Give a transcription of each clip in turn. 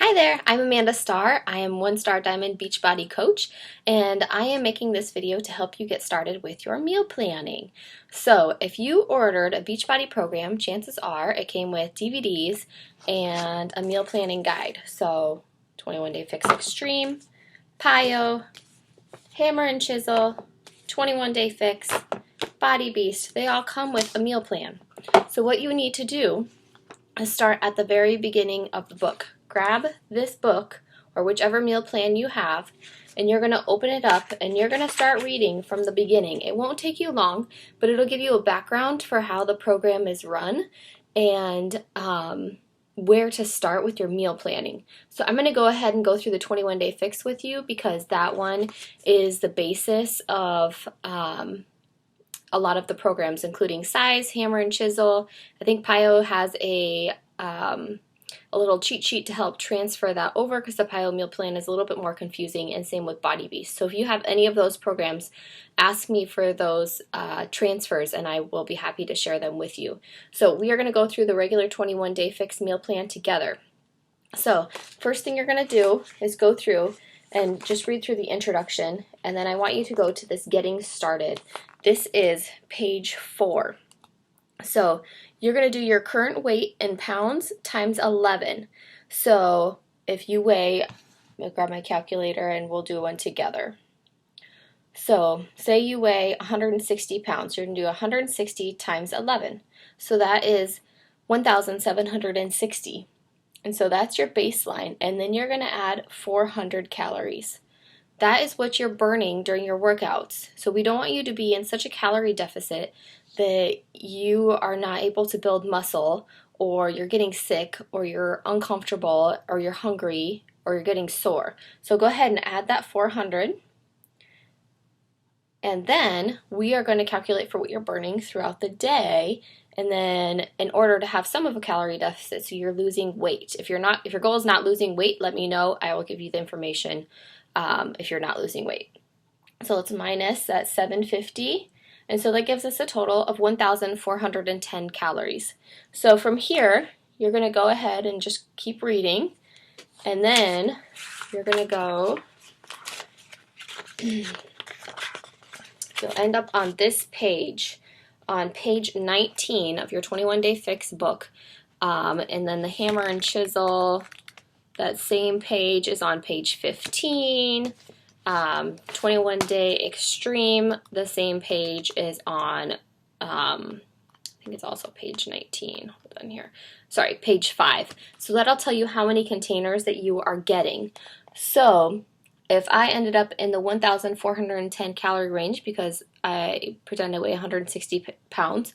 Hi there, I'm Amanda Starr. I am One Star Diamond Beachbody Coach, and I am making this video to help you get started with your meal planning. So, if you ordered a Beachbody program, chances are it came with DVDs and a meal planning guide. So, 21 Day Fix Extreme, PIO, Hammer and Chisel, 21 Day Fix, Body Beast, they all come with a meal plan. So what you need to do is start at the very beginning of the book. Grab this book or whichever meal plan you have, and you're going to open it up and you're going to start reading from the beginning. It won't take you long, but it'll give you a background for how the program is run and where to start with your meal planning. So I'm going to go ahead and go through the 21 Day Fix with you because that one is the basis of a lot of the programs, including Size, Hammer and Chisel. I think PIO has a little cheat sheet to help transfer that over because the PIO meal plan is a little bit more confusing, and same with Body Beast. So if you have any of those programs, ask me for those transfers and I will be happy to share them with you. So we are going to go through the regular 21 Day Fix meal plan together. So first thing you're going to do is go through and just read through the introduction, and then I want you to go to this Getting Started. This is page 4. So you're going to do your current weight in pounds times 11. So if you weigh, I'll grab my calculator and we'll do one together. So say you weigh 160 pounds. You're going to do 160 times 11. So that is 1,760. And so that's your baseline, and then you're going to add 400 calories. That is what you're burning during your workouts. So we don't want you to be in such a calorie deficit that you are not able to build muscle, or you're getting sick, or you're uncomfortable, or you're hungry, or you're getting sore. So go ahead and add that 400. And then we are going to calculate for what you're burning throughout the day. And then in order to have some of a calorie deficit, so you're losing weight. If your goal is not losing weight, let me know. I will give you the information if you're not losing weight. So let's minus that 750. And so that gives us a total of 1,410 calories. So from here, you're going to go ahead and just keep reading. And then you're going to go, you'll end up on this page. On page 19 of your 21 Day Fix book, and then the Hammer and Chisel, that same page is on page 15. 21 Day Extreme, the same page is on, I think it's also page 19. Hold on here. Sorry, page 5. So that'll tell you how many containers that you are getting. So if I ended up in the 1,410 calorie range because I pretend I weigh 160 pounds,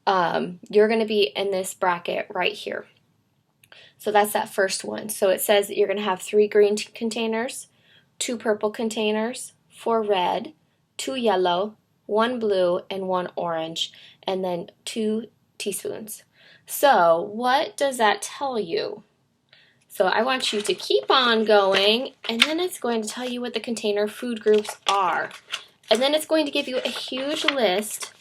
you're going to be in this bracket right here. So that's that first one. So it says that you're going to have 3 green containers, 2 purple containers, 4 red, 2 yellow, 1 blue, and 1 orange, and then 2 teaspoons. So what does that tell you? So I want you to keep on going, and then it's going to tell you what the container food groups are. And then it's going to give you a huge list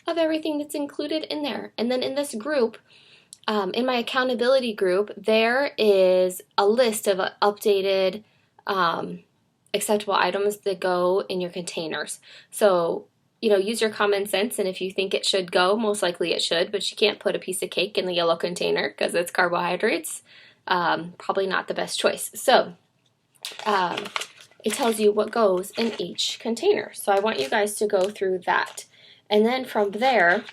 of everything that's included in there. And then in this group, in my accountability group, there is a list of updated acceptable items that go in your containers. So, use your common sense, and if you think it should go, most likely it should, but you can't put a piece of cake in the yellow container because it's carbohydrates. Probably not the best choice. So it tells you what goes in each container. So I want you guys to go through that. And then from there,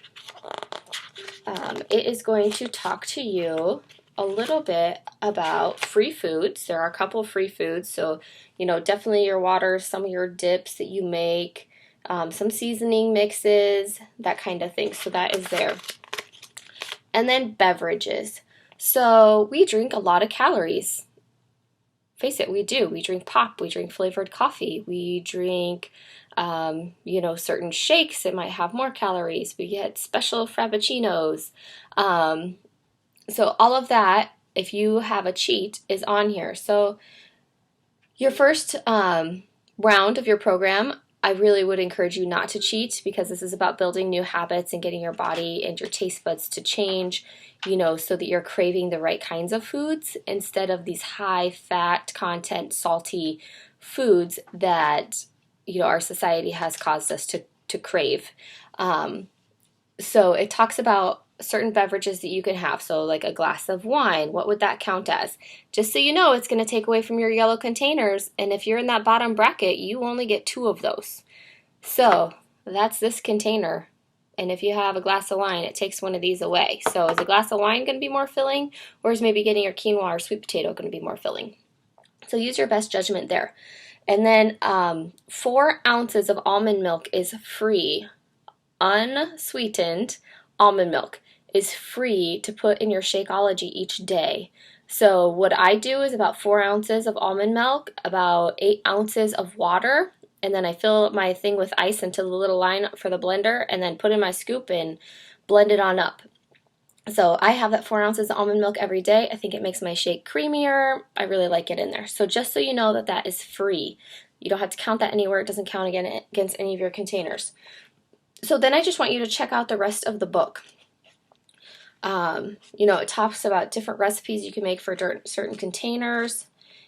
it is going to talk to you a little bit about free foods. There are a couple of free foods. So, definitely your water, some of your dips that you make, some seasoning mixes, that kind of thing. So that is there. And then beverages. So we drink a lot of calories. Face it, we do. We drink pop, we drink flavored coffee, we drink, certain shakes that might have more calories. We get special frappuccinos. So all of that, if you have a cheat, is on here. So your first round of your program, I really would encourage you not to cheat, because this is about building new habits and getting your body and your taste buds to change, so that you're craving the right kinds of foods instead of these high fat content, salty foods that, our society has caused us to crave. So it talks about certain beverages that you can have. So like a glass of wine, what would that count as? Just so you know, it's going to take away from your yellow containers. And if you're in that bottom bracket, you only get 2 of those. So that's this container. And if you have a glass of wine, it takes one of these away. So is a glass of wine going to be more filling? Or is maybe getting your quinoa or sweet potato going to be more filling? So use your best judgment there. And then 4 ounces of almond milk is free. Unsweetened almond milk is free to put in your Shakeology each day. So what I do is about 4 ounces of almond milk, about 8 ounces of water, and then I fill my thing with ice into the little line for the blender, and then put in my scoop and blend it on up. So I have that 4 ounces of almond milk every day. I think it makes my shake creamier. I really like it in there. So just so you know that that is free. You don't have to count that anywhere. It doesn't count against any of your containers. So then I just want you to check out the rest of the book. It talks about different recipes you can make for certain containers.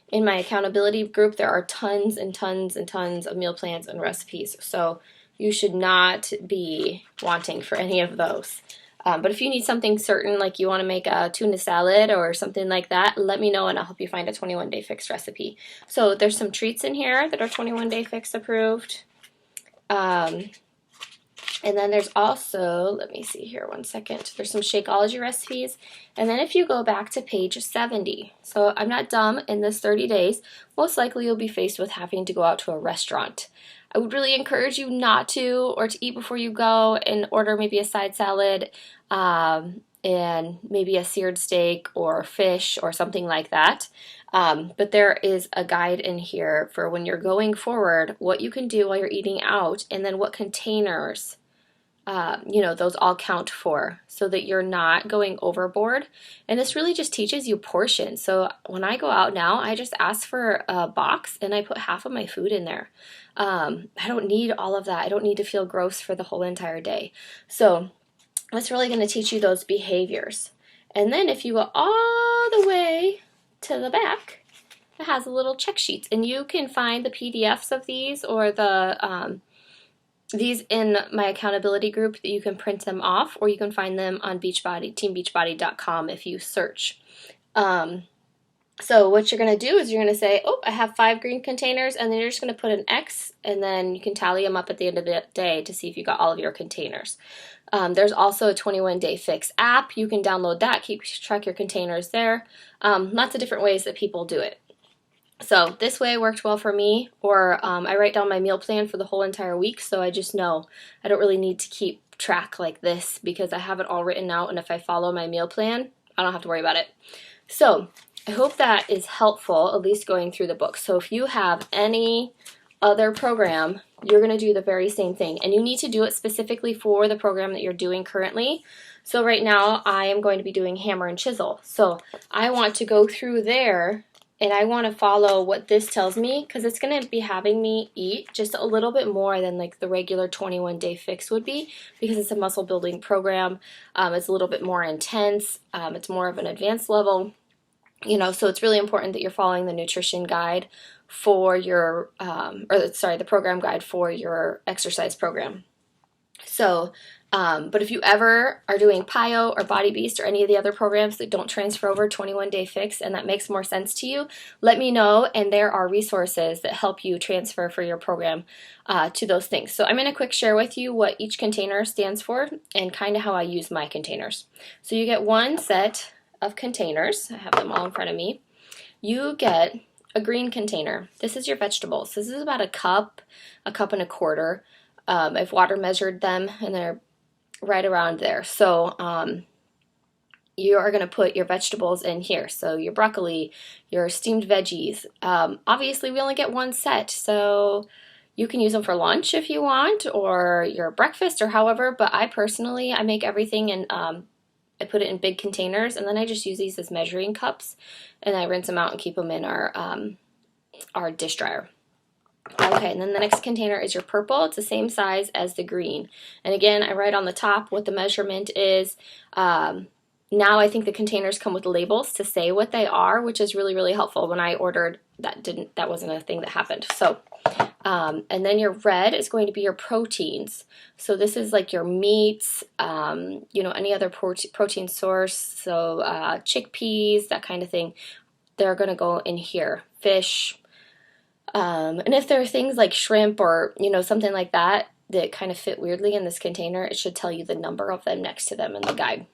In my accountability group, there are tons and tons and tons of meal plans and recipes. So you should not be wanting for any of those. But if you need something certain, like you want to make a tuna salad or something like that, let me know and I'll help you find a 21-day fix recipe. So there's some treats in here that are 21-day fix approved. And then there's also, let me see here one second, there's some Shakeology recipes. And then if you go back to page 70, so I'm not dumb, in this 30 days, most likely you'll be faced with having to go out to a restaurant. I would really encourage you not to, or to eat before you go and order maybe a side salad and maybe a seared steak or fish or something like that. But there is a guide in here for when you're going forward, what you can do while you're eating out, and then what containers those all count for, so that you're not going overboard. And this really just teaches you portions. So when I go out now, I just ask for a box and I put half of my food in there. I don't need all of that. I don't need to feel gross for the whole entire day. So that's really going to teach you those behaviors. And then if you go all the way to the back, it has a little check sheets, and you can find the PDFs of these or these in my accountability group, that you can print them off, or you can find them on Beachbody, teambeachbody.com if you search. So what you're going to do is you're going to say, oh, I have 5 green containers, and then you're just going to put an X, and then you can tally them up at the end of the day to see if you got all of your containers. There's also a 21-day fix app. You can download that, keep track your containers there. Lots of different ways that people do it. So this way worked well for me, or I write down my meal plan for the whole entire week, so I just know I don't really need to keep track like this, because I have it all written out, and if I follow my meal plan, I don't have to worry about it. So I hope that is helpful, at least going through the book. So if you have any other program, you're going to do the very same thing, and you need to do it specifically for the program that you're doing currently. So right now I am going to be doing hammer and chisel, so I want to go through there and I want to follow what this tells me, because it's going to be having me eat just a little bit more than like the regular 21-day fix would be, because it's a muscle building program. It's a little bit more intense. It's more of an advanced level, so it's really important that you're following the nutrition guide for your, the program guide for your exercise program. So, but if you ever are doing PIO or Body Beast or any of the other programs that don't transfer over 21-day fix and that makes more sense to you, let me know, and there are resources that help you transfer for your program to those things. So I'm going to quick share with you what each container stands for and kind of how I use my containers. So you get one set of containers. I have them all in front of me. You get a green container. This is your vegetables. This is about a cup and a quarter. I've water measured them, and they're right around there. So you are going to put your vegetables in here. So your broccoli, your steamed veggies. Obviously, we only get one set, so you can use them for lunch if you want, or your breakfast, or however. But I personally, I make everything and I put it in big containers, and then I just use these as measuring cups, and I rinse them out and keep them in our dish dryer. Okay, and then the next container is your purple. It's the same size as the green. And again, I write on the top what the measurement is. Now I think the containers come with labels to say what they are, which is really, really helpful. When I ordered, that wasn't a thing that happened. So, and then your red is going to be your proteins. So this is like your meats, any other protein source. So chickpeas, that kind of thing. They're going to go in here. Fish. And if there are things like shrimp or, something like that that kind of fit weirdly in this container, it should tell you the number of them next to them in the guide.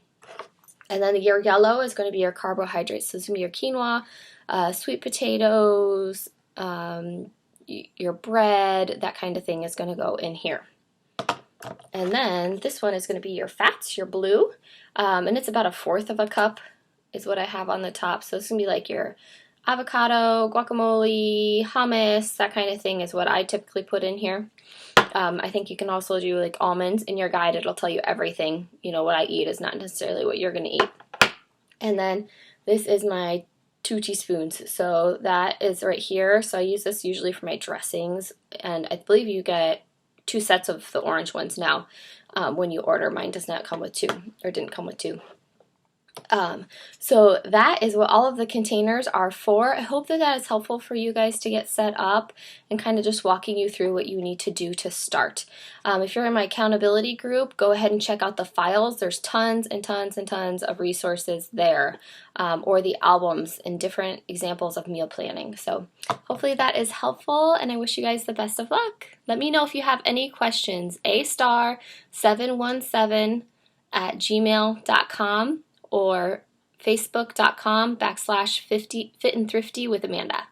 And then your yellow is going to be your carbohydrates. So it's going to be your quinoa, sweet potatoes, your bread, that kind of thing is going to go in here. And then this one is going to be your fats, your blue, and it's about 1/4 of a cup is what I have on the top. So it's going to be like your avocado, guacamole, hummus, that kind of thing is what I typically put in here. I think you can also do like almonds in your guide. It'll tell you everything. What I eat is not necessarily what you're going to eat. And then this is my 2 teaspoons. So that is right here. So I use this usually for my dressings. And I believe you get 2 sets of the orange ones now when you order. Mine does not come with 2, or didn't come with 2. So that is what all of the containers are for. I hope that is helpful for you guys to get set up and kind of just walking you through what you need to do to start. If you're in my accountability group, go ahead and check out the files. There's tons and tons and tons of resources there, or the albums and different examples of meal planning. So hopefully that is helpful, and I wish you guys the best of luck. Let me know if you have any questions. a717@gmail.com or facebook.com/fit and thrifty with Amanda.